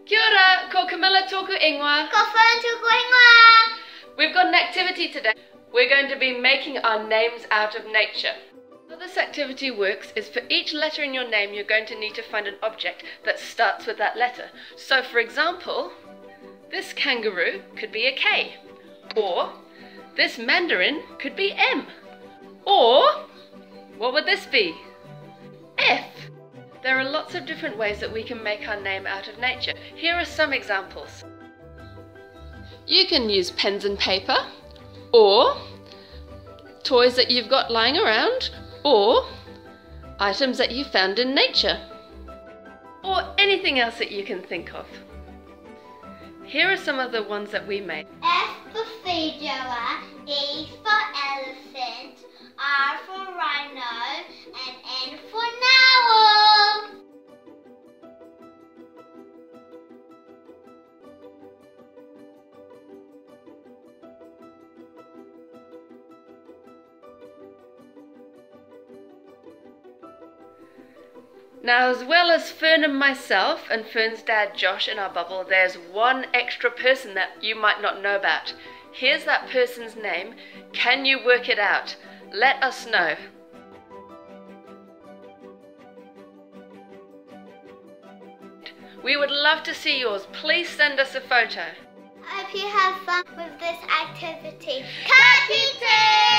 Kia ora, ko Camilla tōku ingoa. Ko Fern tōku ingoa. We've got an activity today. We're going to be making our names out of nature. How this activity works is for each letter in your name you're going to need to find an object that starts with that letter. So for example, this kangaroo could be a K, or this mandarin could be M, or what would this be? F. There are lots of different ways that we can make our name out of nature. Here are some examples. You can use pens and paper, or toys that you've got lying around, or items that you found in nature, or anything else that you can think of. Here are some of the ones that we made. F for Fedora, E for elephant, R for rhino, and N for narwhal. Now, as well as Fern and myself and Fern's dad Josh in our bubble, there's one extra person that you might not know about. Here's that person's name. Can you work it out? Let us know. We would love to see yours. Please send us a photo. I hope you have fun with this activity. Carty-Melis!